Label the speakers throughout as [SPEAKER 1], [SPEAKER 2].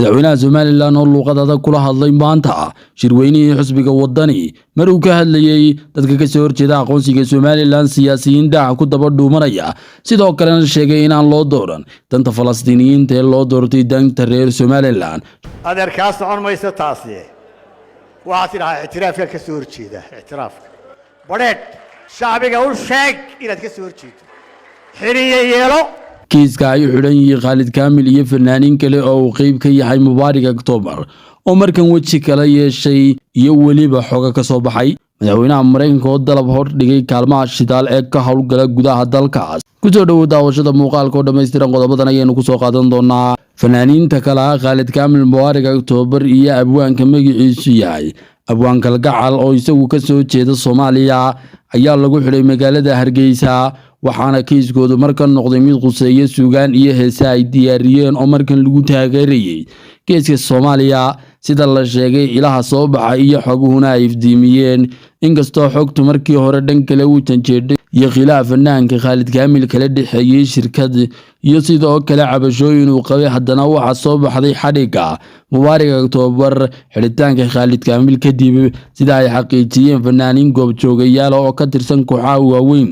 [SPEAKER 1] madaxweynaha Somaliland oo luuqadada kula hadlay maanta shirweynihii xisbiga wadani maruu ka hadlayay dadka ka soo horjeeda aqoonsiga Somaliland siyaasiyiinta ku daba dhuumanaya sidoo kalena sheegay in aan loo dooran danta Falastiiniyiinta ee loo doortay danta reer Somaliland
[SPEAKER 2] adeerkaas socon maysa taasi waxa tiraahdaa اعترافka ka soo horjeeda اعترافka badheed shacbiga u sheeg inaad ka soo horjeedo xiriye yeelo
[SPEAKER 1] kiiska ay xidhan yihiin Khalid Kaamil iyo fanaaniin kale oo qayb ka yahay Mubaarak October oo markan waji kala yeeshay iyo waliba xoga ka soo baxay madaxweynaha Mareykanka oo dalab hor dhigay kaalmaha shidaal ee ka howlgala gudaha dalkaas ku soo dhawaada daawashada muuqaalka oo dhameystiran qodobadan ayaynu ku soo qaadan doonaa fanaaniinta kale Khalid Kaamil Mubaarak October iyo abwaanka magaciisu yahay abwaan kalgacal oo isagu ka soo jeeda Soomaaliya ayaa lagu xidhay magaalada Hargeysa waxaana kiiskoodu markan noqday mid quseeya suugaan iyo heesa ay diyaariyeen oo markan lagu taageerayay kiiska Soomaaliya sida la sheegay ilaha soo baxay iyo xoguhuna ay ifdiimiyeen inkastoo xogtu markii hore dhan kale uu janjeeday iyo khilaaf fanaanka Khalid Kaamil kala dhexeeyay shirkad iyo sidoo kale cabashooyin uu qabay haddana waxa soo baxday xadhiga Mubaarak October xiritaanka Khalid Kaamil kadib sida ay xaqiijiyeen fanaaniin goobjoogayaal oo ka tirsan kooxaha waaweyn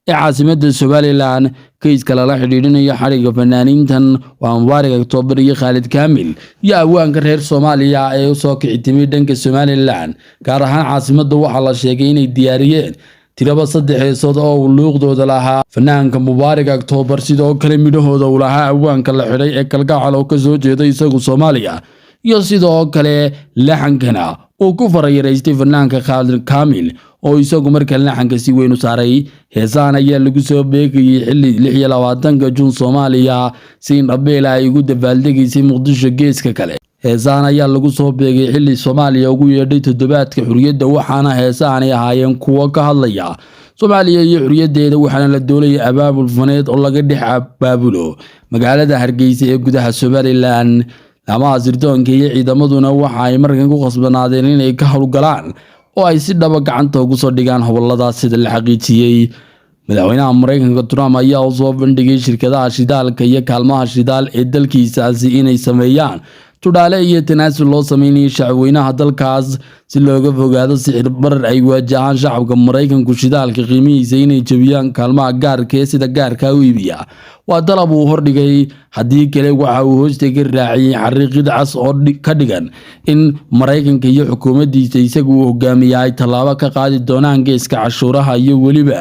[SPEAKER 1] ee caasimadda Somaliland kiiska la xiriirinayo xariga fanaaniintan waa Mubaarak October iyo Khalid Kaamil iyo abwaanka reer Soomaaliya ee soo kicitimay dhanka Somaliland gaar ahaan caasimadda waxa la sheegay inay diyaariyeen tiraba 3 heesood oo luuqdooda lahaa fanaanka Mubaarak October sidoo kale midahooda uu lahaa abwaanka la xidhay ee kalgacal oo ka soo jeeda isagu Soomaaliya iyo sidoo kale laxankana oo ku farayareystay fanaanka Khalid Kaamil oo isagu markan laxanka si weyn u saaray heesaan ayaa lagu soo beegayay xilli 26 Juun Soomaaliya si Nabeela ay ugu dabaaldegaysay Muqdisho geeska kale heesaan ayaa lagu soo beegay xilli Soomaaliya ugu yeedhay toddobaadka xurriyadda waxaana heesaan ay ahaayeen kuwa ka hadlaya Soomaaliya iyo xurriyadeeda waxaana la doonayay abaabul faneed oo laga dhex abaabulo magaalada Hargeysa ee gudaha Somaliland ama sirdoonka iyo ciidamaduna waxa ay markan ku qasbanaadeen inay ka howlgalaan oo ay si dhab gacanta ugu soo dhigaan howladaas sida la xaqiijiyay madaxweynaha Mareykanka Trump ayaa soo bandhigay shirkadaha shidaalka iyo kaalmaha shidaal ee dalkiisaasi inay sameeyaan tudhaale iyo tanaasul loo sameeyay shacabweynaha dalkaas si looga fogaado sicir barar ay waajahaan shacabka Mareykanku shidaalka qiimihiisa inay jabiyaan kaalmaha gaarka ee sida gaarka u iibiya waa dalab uu hordhigay haddii kale waxa uu hoostiga ka raaciyay xariiqid cas oo ka dhigan in Mareykanka iyo xukuumaddiisa isagu uu hogaamiyay ay tallaabo ka qaadi doonaan geeska cashuuraha iyo waliba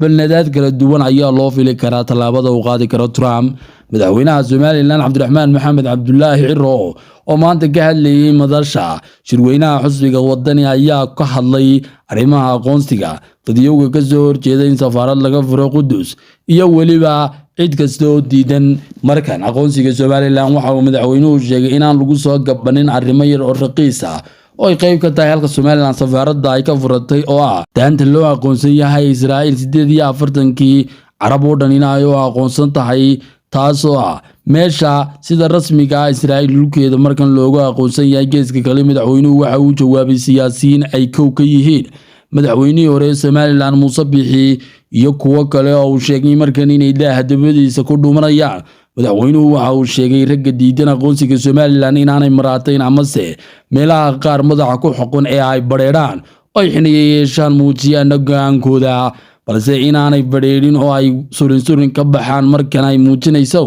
[SPEAKER 1] balnadaad kala duwan ayaa loo fili karaa tallaabada uu qaadi karo Trump madaxweynaha Somaliland Cabdiraxmaan Maxamed Cabdullaahi Ciro oo maanta ka hadlayay madasha shirweynaha xisbiga wadani ayaa ka hadlay arrimaha aqoonsiga dadiyowga ka soo horjeeda in safaarad laga furo Qudus iyo waliba cid kasta oo diidan markan aqoonsiga Somaliland waxa uu madaxweynuhu sheegay in aan lagu soo gabanin arrimo yar oo raqiis ah oo ay qayb ka tahay halka Somaliland safaaradda ay ka furatay oo ah daanta loo aqoonsan yahay Israa'iil 48kii Carab oo dhan inay aqoonsan tahay taasoo ah meesha sida rasmiga ah Israa'iil dhulkeeda markan loogu aqoonsan yahay geeska kale madaxweynuhu waxa uu jawaabay siyaasiyiin ay kow ka yihiin madaxweynihii hore Somaliland Muuse Biixi iyo kuwa kale oo uu sheegay markan inay daahadabadiisa ku dhuumanayaan madaxweynuhu waxa uu sheegay ragga diidan aqoonsiga Somaliland inaanay maraateen amase meelaha qaar madaxa ku xoqon ee ay bareeraan oo xiniyeeyaan muujiyaan go'aankooda balse inaanay bareerin oo ay surin ka baxaan markan ay muujinayso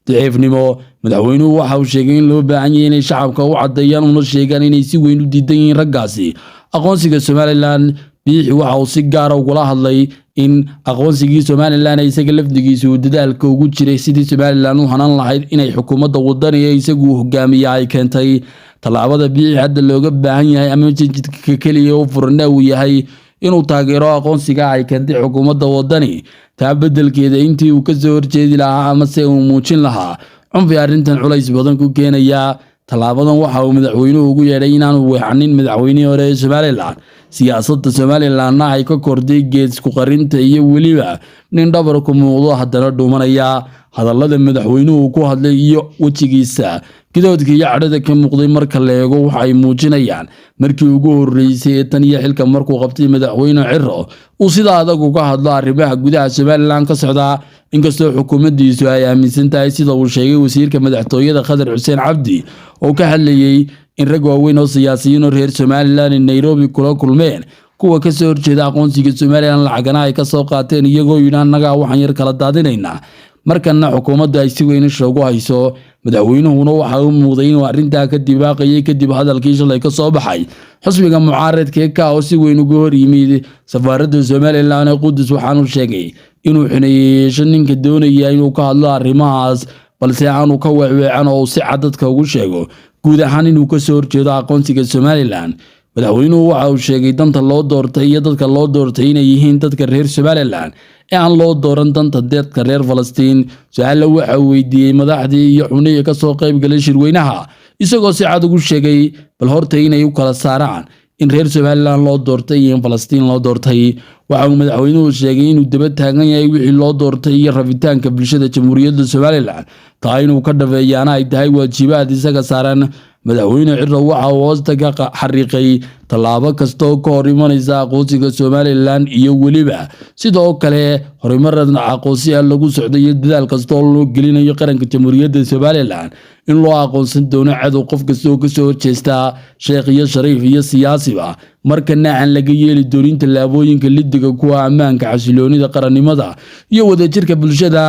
[SPEAKER 1] daciifnimo madaxweynuhu waxa uu sheegay in loo baahan yahay inay shacabka u cadeeyaan una sheegaan inay si weyn u diidan yihiin raggaasi aqoonsiga Somaliland Biixi waxa uu si gaar ah uga hadlay in aqoonsigii Somaliland ay isaga lafdigiisu dadaalka ugu jiray sidii Somaliland u hanan lahayd inay xukuumadda wadaniga isagu hogaamiyay ay keentay talaabada Biixi hadda looga baahan yahay ama jidka kaliya oo furna uu yahay inuu taageero aqoonsiga ay keentay xukuumadda wadani taa bedelkeeda intii uu ka soo horjeedi lahaa ama se uu muujin lahaa cunfi arrintan culays badan ku keenaya talaabadan waxa uu madaxweynuhu ugu yeedhay inaanu weexanin madaxweynihii hore ee Somaliland siyaasadda Somaliland ay ka kordhay geesku qarinta iyo weliba nin dhabar ku muuqdo haddana dhuumanaya hadallada madaxweynuhu ku hadlay iyo wajigiisa gidoodka iyo cadhada ka muuqday marka la eego waxa ay muujinayaan markii ugu horeysay tan iyo xilka markuu qabtay madaxweyne Ciro uu sida adag uga hadlo arrimaha gudaha Somaliland ka socda inkastoo xukuumaddiisu ay aaminsan tahay sida uu sheegay wasiirka madaxtooyada Khadar Xuseen Cabdi oo ka hadlayay in rag waaweyn oo siyaasiyiin oo reer Somaliland in Nairobi kula kulmeen kuwa ka soo horjeeda aqoonsiga Somaliland lacagana ay ka soo qaateen iyagoo yiraahdo waxaan yar kala daadinaynaa markana xukuumadda ay si weyn shoogu hayso madaxweynuhuna waxa uu muuqday inuu arrinta ka dibaaqayay kadib hadalkii shalay ka soo baxay xisbiga mucaaradka ka oo si weyn uga hor yimid safaaradda Somaliland ee Qudus waxaanu sheegay inuu xineeyay ninka doonaya inuu ka hadlo arrimahaas balse aanu ka weecan oo si cadadka ugu sheego guud ahaan inuu ka soo horjeedo aqoonsiga Somaliland madaxweynuhu waxa uu sheegay danta loo doortay iyo dadka loo doortay inay yihiin dadka reer Somaliland ee aan loo dooran danta dadka reer Falastiin su'aal waxa uu weydiiyay madaxdii iyo xubnihii ka soo qayb galay shirweynaha isagoo si cad ugu sheegay bal horta inay u kala saaraan in reer Somaliland loo doortay iyo in Falastiin loo doortay waxa uu madaxweynuhu sheegay inuu daba taagan yahay wixii loo doortay iyo rabitaanka bulshada jamhuuriyadda Somaliland taa inuu ka dhaweeyana ay tahay waajibaad isaga saaran madaxweyne Ciro waxa uu hoosta ka xariiqay talaabo kasta oo ka hor imanaysa aqoonsiga Somaliland iyo weliba sidoo kale horumarada aqoonsiga lagu socday dadaal kasta oo loo gelinayo qaranka jamhuuriyadda Somaliland in loo aqoonsan doono cadow qof kasta oo ka soo horjeesta sheekh iyo shariif iyo siyaasiba markana aan laga yeeli doonin talaabooyinka lidiga kuwa ammaanka xasiloonida qarannimada iyo wadajirka bulshada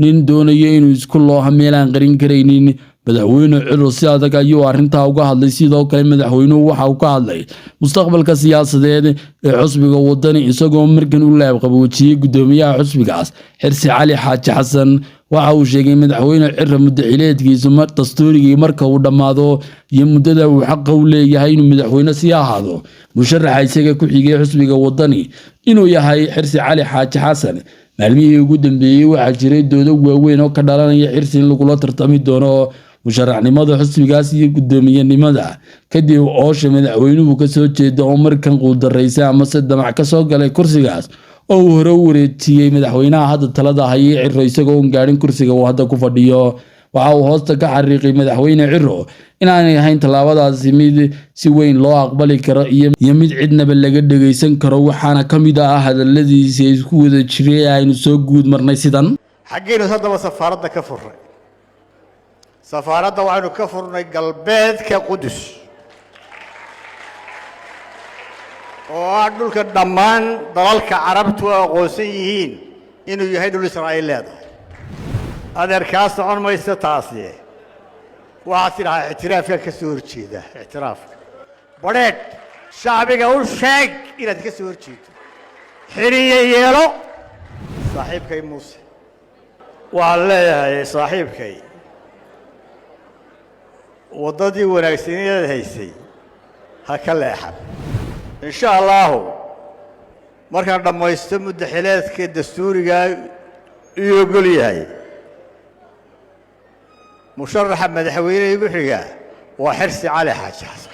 [SPEAKER 1] nin doonaya inuu isku loo hameelaan qarin kareynin madaxweyne Ciro si adag ayuu arrinta uga hadlay sidoo kale madaxweynuhu waxa uu ka hadlay mustaqbalka siyaasadeed ee xisbiga wadani isagoo markan u laab qaboojiyay gudoomiyaha xisbigaas Xirsi Cali Xaaji Xasan waxa uu sheegay madaxweyne Ciro muddaxileedkiisa dastuurigii marka uu dhamaado iyo muddada uu xaq u leeyahay inuu madaxweyne sii ahaado musharaxa isaga ku xigay xisbiga wadani inuu yahay Xirsi Cali Xaaji Xasan maalmihii ugu dambeeyay waxa jiray doodo waaweyn oo ka dhalanaya Xirsi in lagu tartami doono musharaxnimada xisbigaas iyo gudoomiyenimada kadib oosha madaxweynuhu ka soo jeedo oo markan uu dareysay ama se damac ka soo galay kursigaas oo uu hore u wareejiyay madaxweynaha hadda talada hayay Ciro isagoo gaarin kursiga uu hadda ku fadhiyo waxa uu hoosta ka xariiqay madaxweyne Ciro inaanay ahayn talaabadaasi mid si weyn loo aqbali karo iyo mid cidnaba laga dhageysan karo waxaana kamid ah hadaladiisa isku wada jiray aynu soo guud marnay sidan
[SPEAKER 2] xageenu haddaba safaaradda ka furnay safaaradda waxaanu ka furnay galbeedka Qudus oo ah dhulka dhammaan dalalka carabtu aqoonsan yihiin inuu yahay dhul Israa'iil leedahay adeerkaas socon maysa taasi waxaad tidhahaa ictiraafka ka soo horjeeda ictiraafka badheedh shacbiga u sheeg inaad ka soo horjeedo xiriye yeelo saaxiibkay muuse waxaan leeyahay saaxiibkay waddadii wanaagsaneed haysay ha ka leexan insha allahu markaan dhammaysto muddaxileedka dastuuriga iyo ogol yahay musharaxa madaxweyne igu xiga waa Xirsi Cali Xaaji Xasan